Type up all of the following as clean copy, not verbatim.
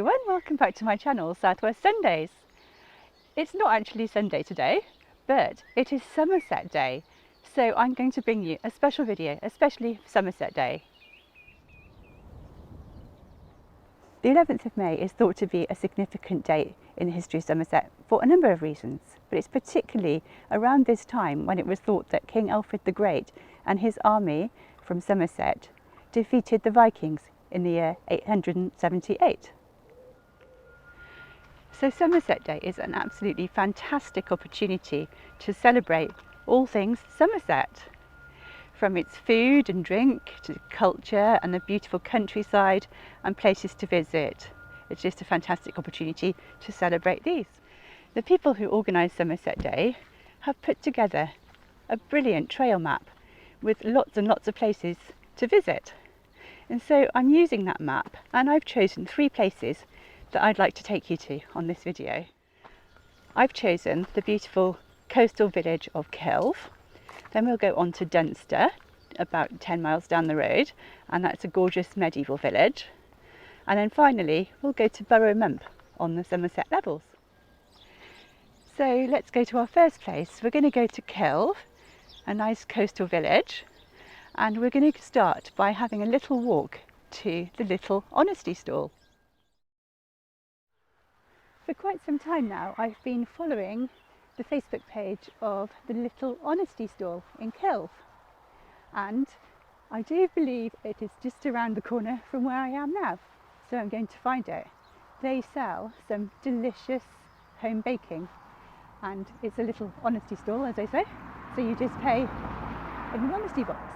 everyone, welcome back to my channel, Southwest Sundays. It's not actually Sunday today, but it is Somerset Day, so I'm going to bring you a special video, especially for Somerset Day. The 11th of May is thought to be a significant date in the history of Somerset for a number of reasons, but it's particularly around this time when it was thought that King Alfred the Great and his army from Somerset defeated the Vikings in the year 878. So Somerset Day is an absolutely fantastic opportunity to celebrate all things Somerset. From its food and drink to culture and the beautiful countryside and places to visit. It's just a fantastic opportunity to celebrate these. The people who organise Somerset Day have put together a brilliant trail map with lots and lots of places to visit. And so I'm using that map and I've chosen 3 places that I'd like to take you to on this video. I've chosen the beautiful coastal village of Kilve. Then we'll go on to Dunster, about 10 miles down the road, and that's a gorgeous medieval village. And then finally we'll go to Burrow Mump on the Somerset levels. So let's go to our first place. We're going to go to Kilve, a nice coastal village. And we're going to start by having a little walk to the Little Honesty Stall. For quite some time now I've been following the Facebook page of the Little Honesty Stall in Kilve, and I do believe it is just around the corner from where I am now, so I'm going to find it. They sell some delicious home baking and it's a little honesty stall, as I say, so you just pay in an honesty box.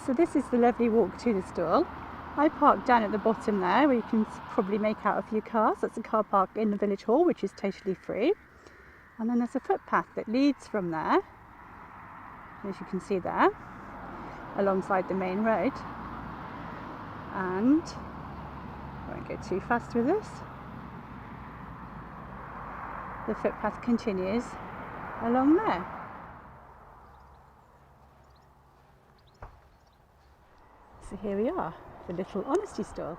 So this is the lovely walk to the stall. I parked down at the bottom there where you can probably make out a few cars. That's a car park in the village hall, which is totally free. And then there's a footpath that leads from there, as you can see there, alongside the main road. And I won't go too fast with this. The footpath continues along there. So here we are, the Little Honesty Stall.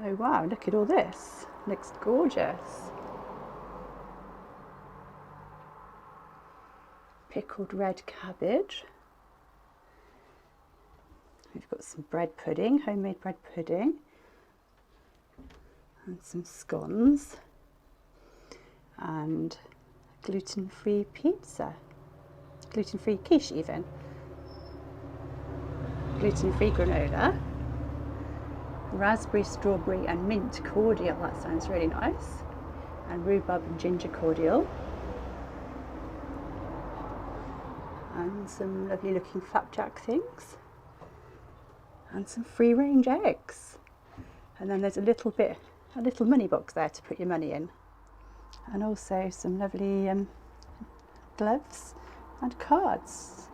Oh wow, look at all this. Looks gorgeous. Pickled red cabbage. We've got some bread pudding, homemade bread pudding. And some scones. And gluten-free pizza. Gluten-free quiche even. Gluten-free granola, raspberry, strawberry and mint cordial, that sounds really nice, and rhubarb and ginger cordial, and some lovely looking flapjack things, and some free range eggs, and then there's a little money box there to put your money in, and also some lovely gloves and cards,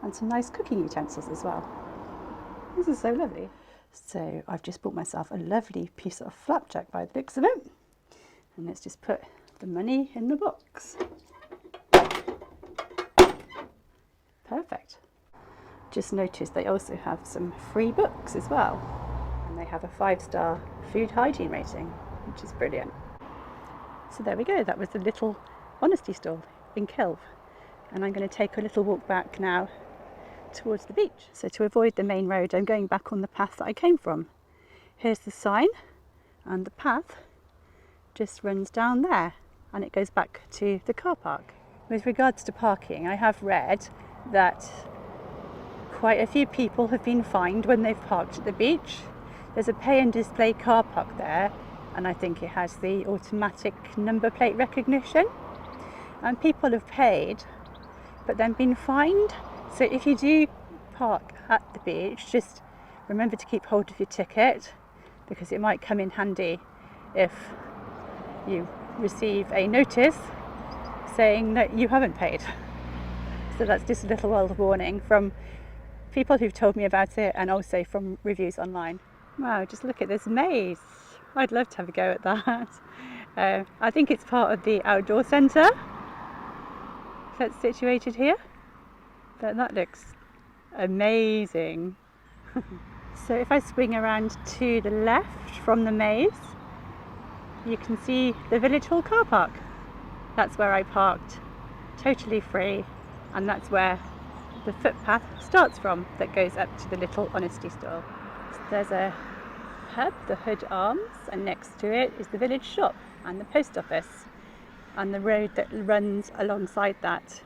and some nice cooking utensils as well. This is so lovely. So I've just bought myself a lovely piece of flapjack by the looks of it. And let's just put the money in the box. Perfect. Just noticed they also have some free books as well. And they have a 5-star food hygiene rating, which is brilliant. So there we go, that was the Little Honesty Stall in Kilve. And I'm going to take a little walk back now towards the beach. So to avoid the main road, I'm going back on the path that I came from. Here's the sign, and the path just runs down there and it goes back to the car park. With regards to parking, I have read that quite a few people have been fined when they've parked at the beach. There's a pay and display car park there, and I think it has the automatic number plate recognition, and people have paid but then been fined. So if you do park at the beach, just remember to keep hold of your ticket, because it might come in handy if you receive a notice saying that you haven't paid. So that's just a little word of warning from people who've told me about it and also from reviews online. Wow, just look at this maze. I'd love to have a go at that. I think it's part of the outdoor centre that's situated here. But that looks amazing. So if I swing around to the left from the maze, you can see the village hall car park. That's where I parked, totally free, and that's where the footpath starts from that goes up to the little honesty store. So there's a pub, the Hood Arms, and next to it is the village shop and the post office, and the road that runs alongside that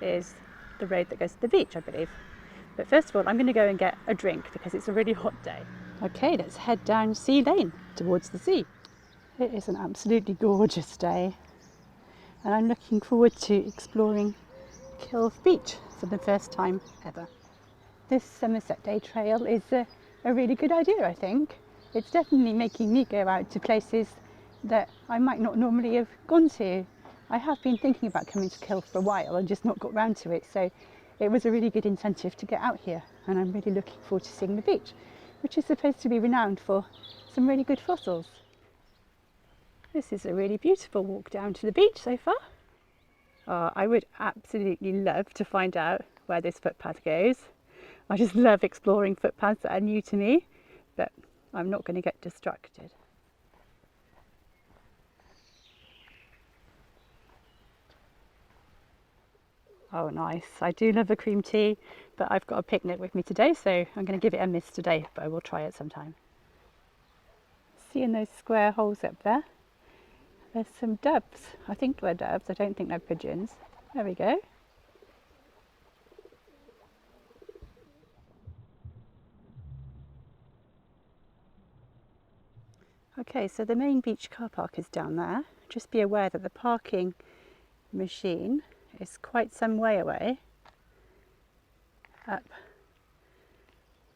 is the road that goes to the beach, I believe. But first of all, I'm going to go and get a drink because it's a really hot day. Okay, let's head down Sea Lane towards the sea. It is an absolutely gorgeous day, and I'm looking forward to exploring Kilve Beach for the first time ever. This Somerset Day trail is a really good idea, I think. It's definitely making me go out to places that I might not normally have gone to. I have been thinking about coming to Kilve for a while and just not got round to it, so it was a really good incentive to get out here, and I'm really looking forward to seeing the beach, which is supposed to be renowned for some really good fossils. This is a really beautiful walk down to the beach so far. I would absolutely love to find out where this footpath goes. I just love exploring footpaths that are new to me, but I'm not going to get distracted. Oh nice, I do love a cream tea, but I've got a picnic with me today, so I'm going to give it a miss today, but I will try it sometime. Seeing those square holes up there? There's some doves. I think they're doves, I don't think they're pigeons. There we go. Okay, so the main beach car park is down there. Just be aware that the parking machine is quite some way away up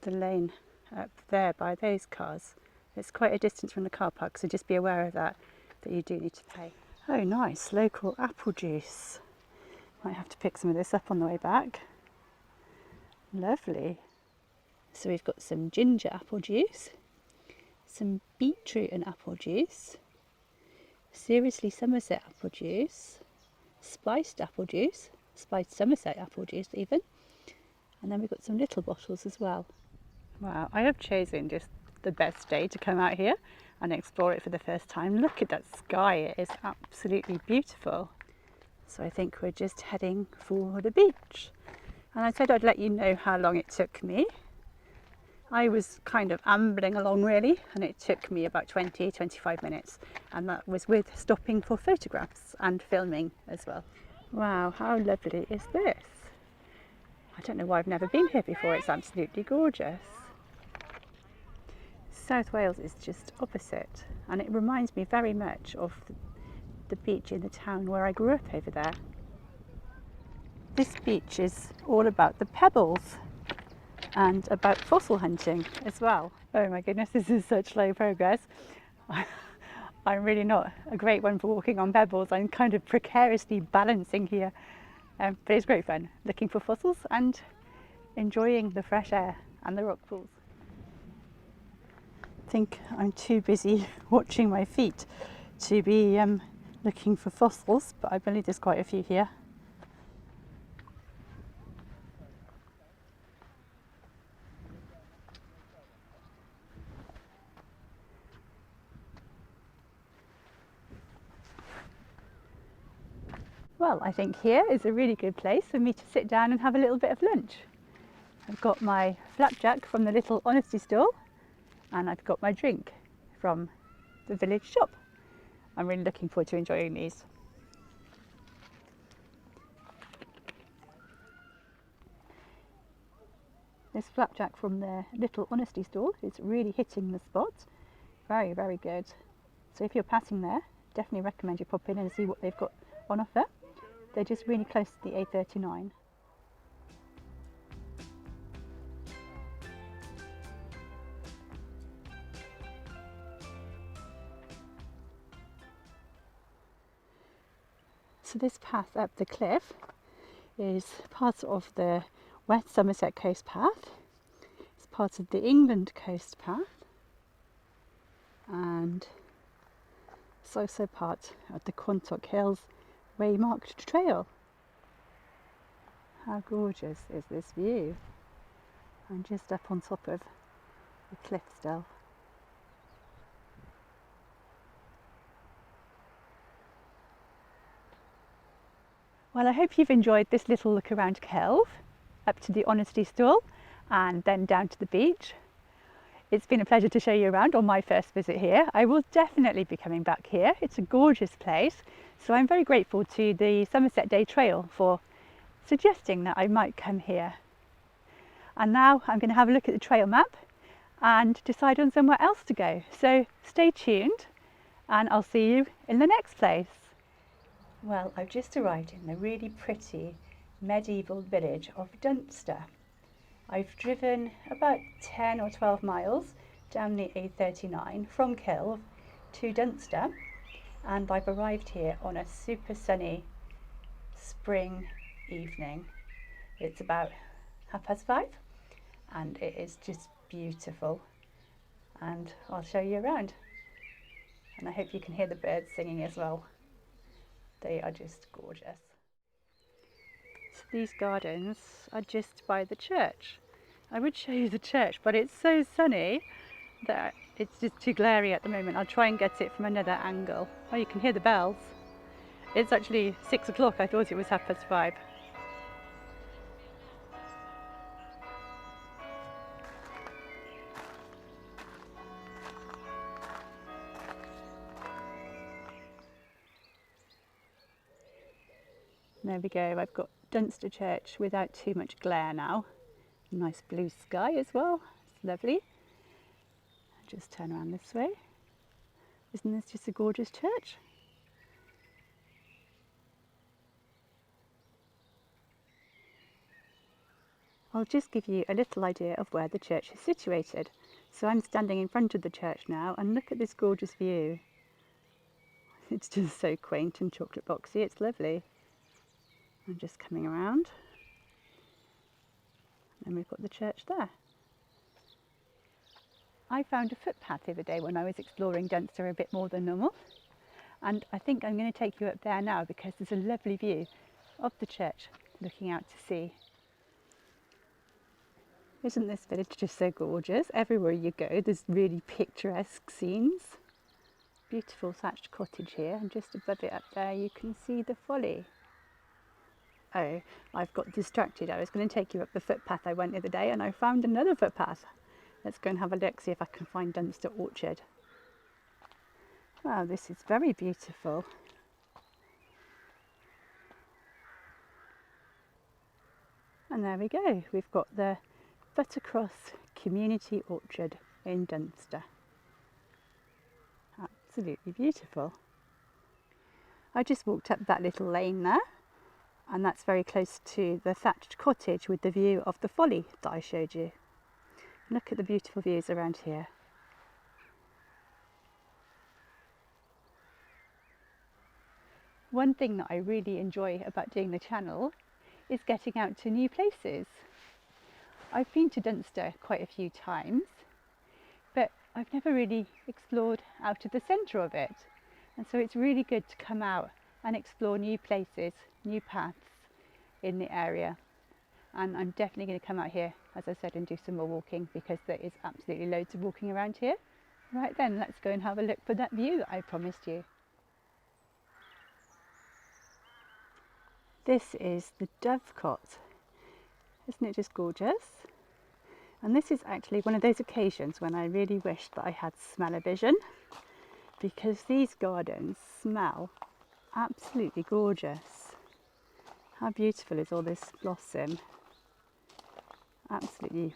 the lane up there by those cars. It's quite a distance from the car park, so just be aware of that you do need to pay. Oh nice, local apple juice. Might have to pick some of this up on the way back. Lovely. So we've got some ginger apple juice, some beetroot and apple juice, seriously Somerset apple juice, spiced apple juice, spiced Somerset apple juice even, and then we've got some little bottles as well. Wow, I have chosen just the best day to come out here and explore it for the first time. Look at that sky, it is absolutely beautiful. So I think we're just heading for the beach, and I said I'd let you know how long it took me. I was kind of ambling along really, and it took me about 20-25 minutes, and that was with stopping for photographs and filming as well. Wow, how lovely is this? I don't know why I've never been here before, it's absolutely gorgeous. South Wales is just opposite, and it reminds me very much of the beach in the town where I grew up over there. This beach is all about the pebbles and about fossil hunting as well. Oh my goodness, this is such slow progress. I'm really not a great one for walking on pebbles. I'm kind of precariously balancing here, but it's great fun looking for fossils and enjoying the fresh air and the rock pools. I think I'm too busy watching my feet to be looking for fossils, but I believe there's quite a few here. Well, I think here is a really good place for me to sit down and have a little bit of lunch. I've got my flapjack from the little honesty store, and I've got my drink from the village shop. I'm really looking forward to enjoying these. This flapjack from the little honesty store is really hitting the spot. Very, very good. So if you're passing there, definitely recommend you pop in and see what they've got on offer. They're just really close to the A39. So this path up the cliff is part of the West Somerset Coast Path. It's part of the England Coast Path, and it's also part of the Quantock Hills Waymarked Trail. How gorgeous is this view? I'm just up on top of the cliff still. Well, I hope you've enjoyed this little look around Kilve, up to the Honesty Stall and then down to the beach. It's been a pleasure to show you around on my first visit here. I will definitely be coming back here. It's a gorgeous place. So I'm very grateful to the Somerset Day Trail for suggesting that I might come here. And now I'm going to have a look at the trail map and decide on somewhere else to go. So stay tuned and I'll see you in the next place. Well, I've just arrived in the really pretty medieval village of Dunster. I've driven about 10 or 12 miles down the A39 from Kilve to Dunster, and I've arrived here on a super sunny spring evening. It's about 5:30 and it is just beautiful, and I'll show you around, and I hope you can hear the birds singing as well. They are just gorgeous. So these gardens are just by the church. I would show you the church, but it's so sunny that it's just too glary at the moment. I'll try and get it from another angle. Oh, you can hear the bells. It's actually 6 o'clock. I thought it was 5:30. There we go. I've got Dunster Church without too much glare now. Nice blue sky as well. It's lovely. Just turn around this way. Isn't this just a gorgeous church? I'll just give you a little idea of where the church is situated. So I'm standing in front of the church now, and look at this gorgeous view. It's just so quaint and chocolate boxy. It's lovely. I'm just coming around. And we've got the church there. I found a footpath the other day when I was exploring Dunster a bit more than normal, and I think I'm going to take you up there now because there's a lovely view of the church looking out to sea. Isn't this village just so gorgeous? Everywhere you go there's really picturesque scenes. Beautiful thatched cottage here, and just above it up there you can see the folly. Oh, I've got distracted. I was going to take you up the footpath I went the other day, and I found another footpath. Let's go and have a look, see if I can find Dunster Orchard. Wow, this is very beautiful. And there we go. We've got the Buttercross Community Orchard in Dunster. Absolutely beautiful. I just walked up that little lane there, and that's very close to the thatched cottage with the view of the folly that I showed you. Look at the beautiful views around here. One thing that I really enjoy about doing the channel is getting out to new places. I've been to Dunster quite a few times, but I've never really explored out of the centre of it. And so it's really good to come out and explore new places, new paths in the area. And I'm definitely going to come out here, as I said, and do some more walking because there is absolutely loads of walking around here. Right then, let's go and have a look for that view that I promised you. This is the dovecot. Isn't it just gorgeous? And this is actually one of those occasions when I really wished that I had smell-o-vision, because these gardens smell absolutely gorgeous. How beautiful is all this blossom? Absolutely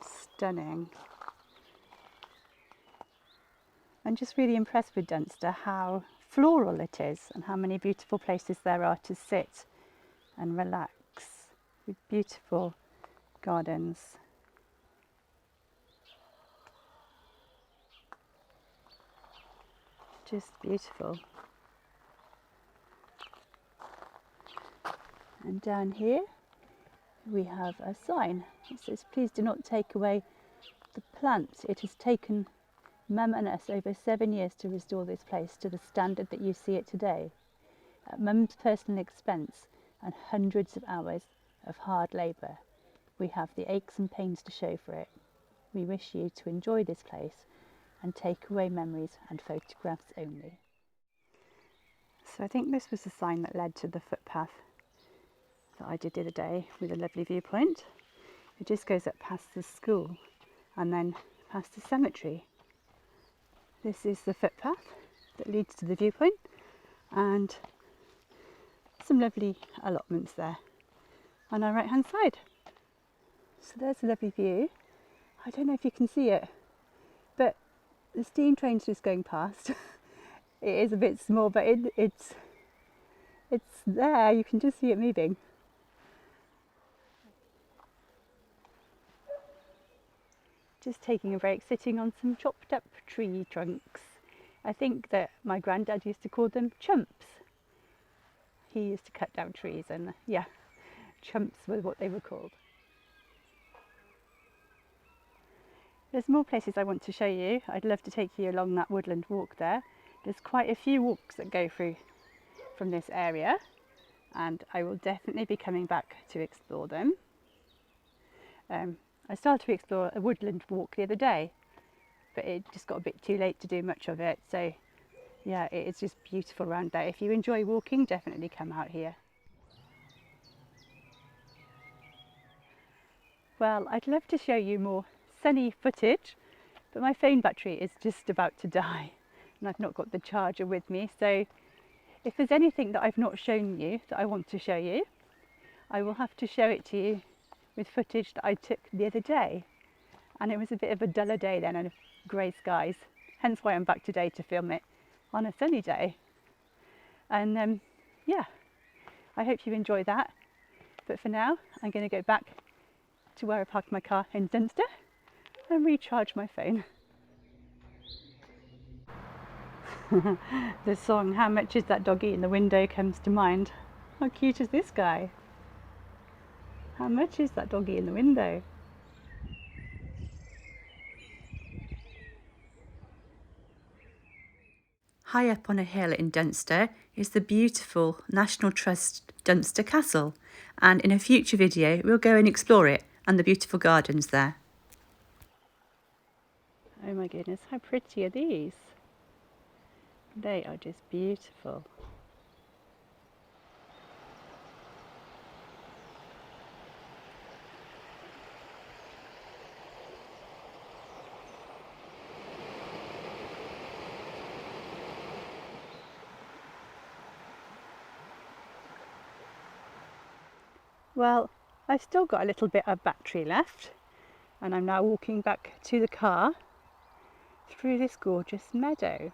stunning. I'm just really impressed with Dunster, how floral it is and how many beautiful places there are to sit and relax with beautiful gardens. Just beautiful. And down here we have a sign. It says, "Please do not take away the plant. It has taken Mum and us over 7 years to restore this place to the standard that you see it today. At Mum's personal expense and hundreds of hours of hard labour, we have the aches and pains to show for it. We wish you to enjoy this place and take away memories and photographs only. So I think this was the sign that led to the footpath that I did the other day with a lovely viewpoint. It just goes up past the school and then past the cemetery. This is the footpath that leads to the viewpoint, and some lovely allotments there on our right hand side. So there's a lovely view. I don't know if you can see it, but the steam train's just going past. It is a bit small, but it's there. You can just see it moving. Just taking a break, sitting on some chopped up tree trunks. I think that my granddad used to call them chumps. He used to cut down trees, and yeah, chumps were what they were called. There's more places I want to show you. I'd love to take you along that woodland walk there. There's quite a few walks that go through from this area, and I will definitely be coming back to explore them. I started to explore a woodland walk the other day, but it just got a bit too late to do much of it. So yeah, it is just beautiful around there. If you enjoy walking, definitely come out here. Well, I'd love to show you more sunny footage, but my phone battery is just about to die and I've not got the charger with me. So if there's anything that I've not shown you that I want to show you, I will have to show it to you with footage that I took the other day. And it was a bit of a duller day then and grey skies, hence why I'm back today to film it on a sunny day. And yeah, I hope you enjoy that. But for now, I'm going to go back to where I parked my car in Dunster and recharge my phone. The song "How Much Is That Doggy in the Window" comes to mind. How cute is this guy? How much is that doggy in the window? High up on a hill in Dunster is the beautiful National Trust Dunster Castle, and in a future video we'll go and explore it and the beautiful gardens there. Oh my goodness, how pretty are these? They are just beautiful. Well, I've still got a little bit of battery left, and I'm now walking back to the car through this gorgeous meadow.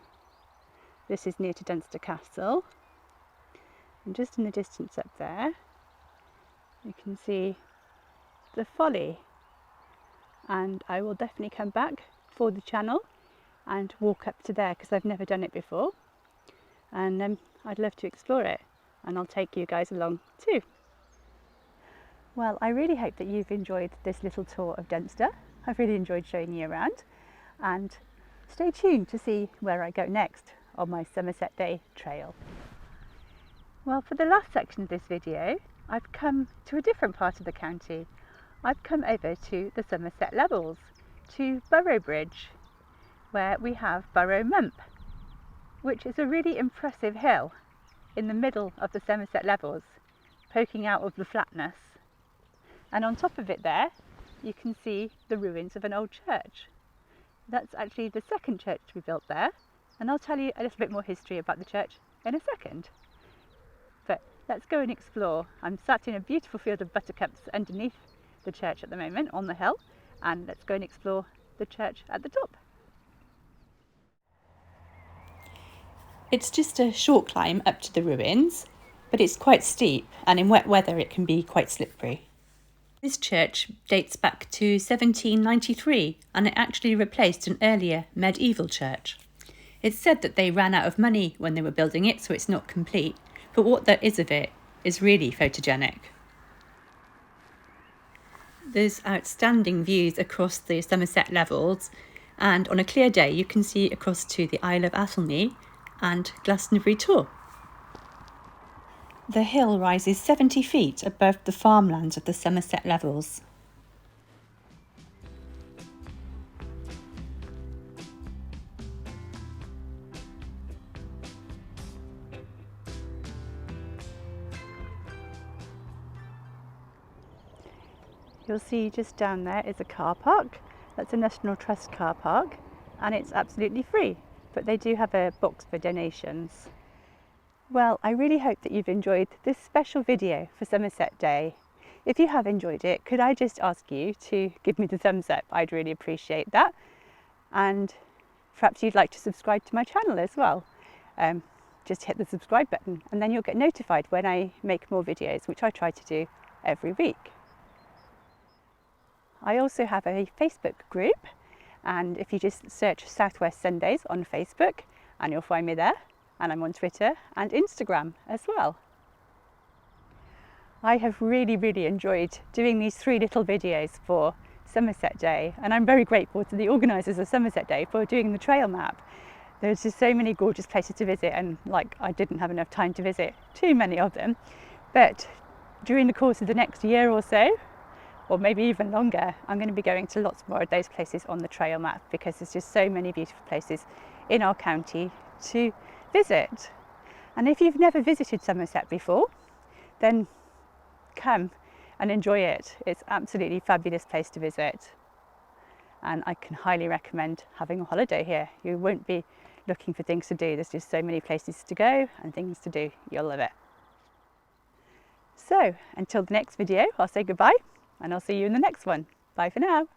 This is near to Dunster Castle, and just in the distance up there you can see the folly, and I will definitely come back for the channel and walk up to there because I've never done it before, and I'd love to explore it, and I'll take you guys along too. Well, I really hope that you've enjoyed this little tour of Dunster. I've really enjoyed showing you around, and stay tuned to see where I go next on my Somerset Day trail. Well, for the last section of this video, I've come to a different part of the county. I've come over to the Somerset Levels, to Burrow Bridge, where we have Burrow Mump, which is a really impressive hill in the middle of the Somerset Levels, poking out of the flatness. And on top of it there, you can see the ruins of an old church. That's actually the second church we built there, and I'll tell you a little bit more history about the church in a second. But let's go and explore. I'm sat in a beautiful field of buttercups underneath the church at the moment on the hill, and let's go and explore the church at the top. It's just a short climb up to the ruins, but it's quite steep, and in wet weather it can be quite slippery. This church dates back to 1793, and it actually replaced an earlier medieval church. It's said that they ran out of money when they were building it, so it's not complete, but what there is of it is really photogenic. There's outstanding views across the Somerset Levels, and on a clear day you can see across to the Isle of Athelney and Glastonbury Tor. The hill rises 70 feet above the farmlands of the Somerset Levels. You'll see just down there is a car park. That's a National Trust car park, and it's absolutely free, but they do have a box for donations. Well, I really hope that you've enjoyed this special video for Somerset Day. If you have enjoyed it, could I just ask you to give me the thumbs up? I'd really appreciate that. And perhaps you'd like to subscribe to my channel as well. Just hit the subscribe button and then you'll get notified when I make more videos, which I try to do every week. I also have a Facebook group, and if you just search Southwest Sundays on Facebook, and you'll find me there. And I'm on Twitter and Instagram as well. I have really enjoyed doing these 3 little videos for Somerset Day, and I'm very grateful to the organisers of Somerset Day for doing the trail map. There's just so many gorgeous places to visit, and I didn't have enough time to visit too many of them, but during the course of the next year or so, or maybe even longer, I'm going to be going to lots more of those places on the trail map, because there's just so many beautiful places in our county to visit. And if you've never visited Somerset before, then come and enjoy it. It's absolutely fabulous place to visit, and I can highly recommend having a holiday here. You won't be looking for things to do. There's just so many places to go and things to do. You'll love it. So until the next video, I'll say goodbye, and I'll see you in the next one. Bye for now.